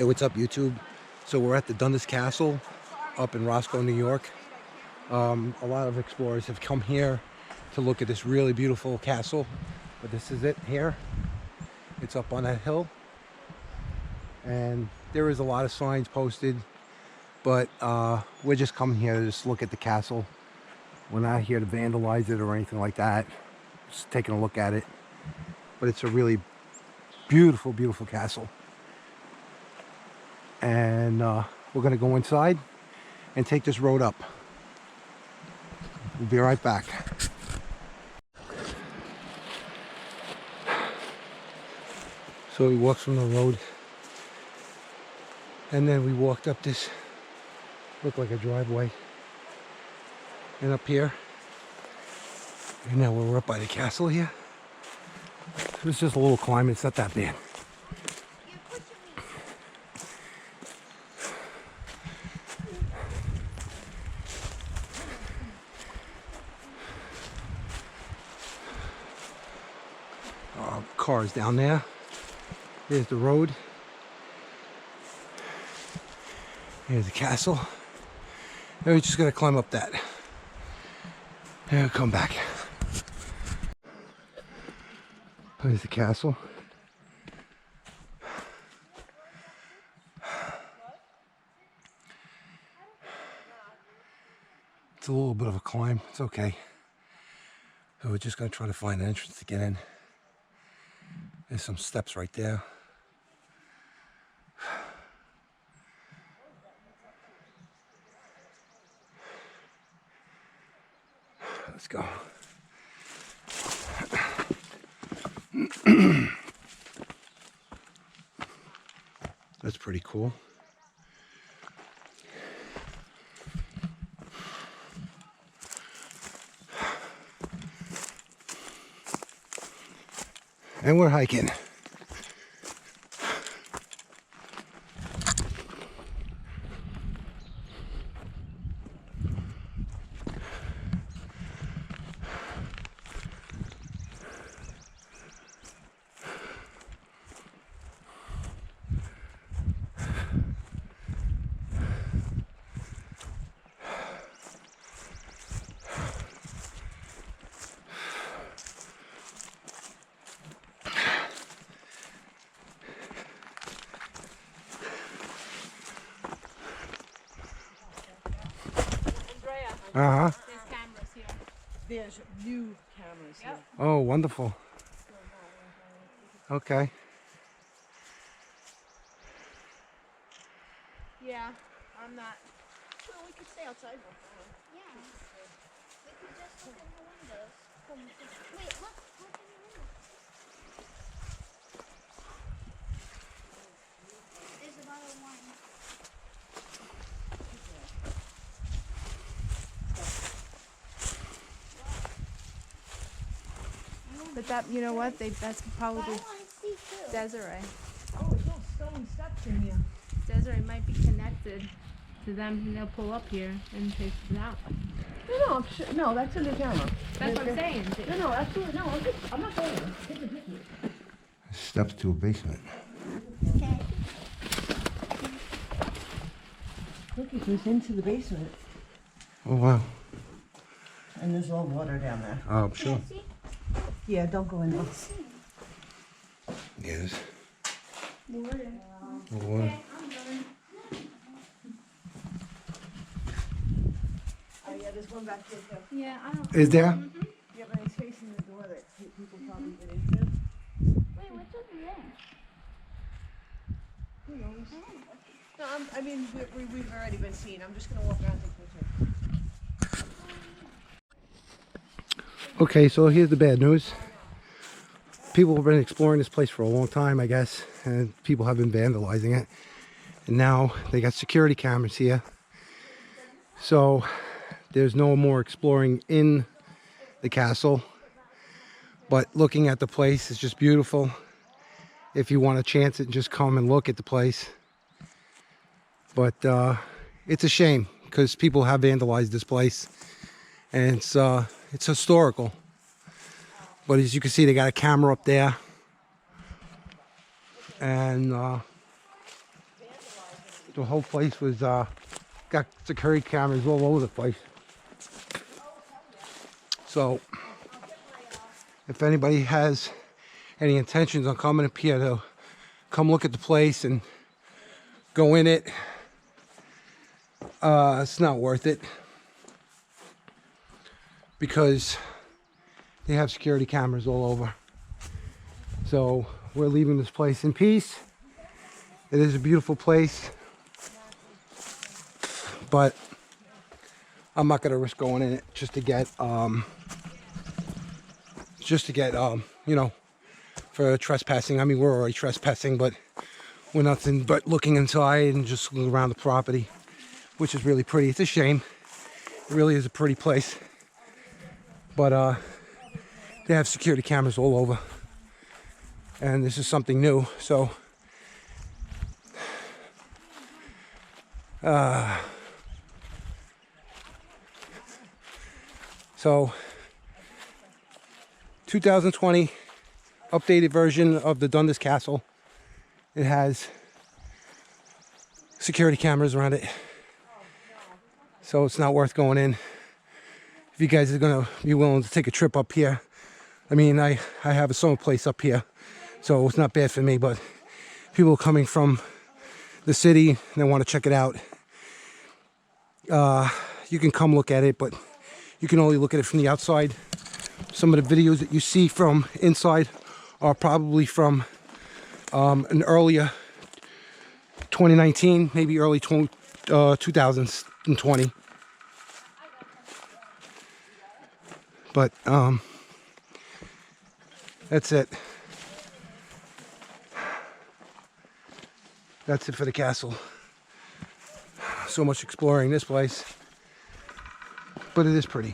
Hey, what's up, YouTube? So we're at the Dundas Castle up in Roscoe, New York. A lot of explorers have come here to look at this really beautiful castle, but this is it here. It's up on that hill, and there is a lot of signs posted, but we're just coming here to just look at the castle. We're not here to vandalize it or anything like that. Just taking a look at it, but it's a really beautiful, beautiful castle. And we're gonna go inside and take this road up. We'll be right back. So we walked from the road, and then we walked up this, looked like a driveway, and up here, and now we're up by the castle here. It's just a little climb, it's not that bad. Cars down there. There's the road. Here's the castle. And we're just gonna climb up that. And we'll come back. There's the castle. It's a little bit of a climb. It's okay. So we're just gonna try to find an entrance to get in. There's some steps right there. Let's go. That's pretty cool. And we're hiking. Uh-huh. There's cameras here. There's new cameras here. Oh, wonderful. Okay. Yeah, I'm not. Well, we could stay outside. Yeah. We could just look in the windows. Wait, look in the window. There's a bottle of wine. But that, you know what? That's probably I want to see too. Desiree. Oh, there's no stone steps in here. Desiree might be connected to them, and they'll pull up here and take it out. No, I'm sure, no, that's in the camera. That's what I'm saying. No, absolutely, no, I'm not going there. Take the picture. Steps to a basement. Okay. Look, it goes into the basement. Oh, wow. And there's all water down there. Oh, I'm sure. See? Yeah, don't go in there. Yes. Water. Oh, wow. I'm going. Oh, yeah, there's one back here too. Yeah, I don't. Is there? Yeah, but it's facing the door that people probably get into. Wait, what's over there? Who knows? No, I mean, we've already been seen. I'm just gonna walk around and take pictures. Okay, so here's the bad news. People have been exploring this place for a long time, I guess, and people have been vandalizing it. And now they got security cameras here. So there's no more exploring in the castle. But looking at the place is just beautiful. If you want to chance it, just come and look at the place. But it's a shame because people have vandalized this place, and it's historical. But as you can see, they got a camera up there, and The whole place was got security cameras all over the place. So if anybody has any intentions on coming up here to come look at the place and go in it, it's not worth it, because they have security cameras all over. So we're leaving this place in peace. It is a beautiful place, but I'm not gonna risk going in it just to get you know, for trespassing. I mean, we're already trespassing, but we're nothing but looking inside and just looking around the property, which is really pretty. It's a shame. It really is a pretty place, but they have security cameras all over, and this is something new. So so 2020 updated version of the Dundas Castle. It has security cameras around it, so it's not worth going in. If you guys are gonna be willing to take a trip up here, I mean, I have a summer place up here, so it's not bad for me, but people coming from the city and they want to check it out, you can come look at it, but you can only look at it from the outside. Some of the videos that you see from inside are probably from an earlier 2019, maybe early 2020. But that's it. That's it for the castle. So much exploring this place, but it is pretty.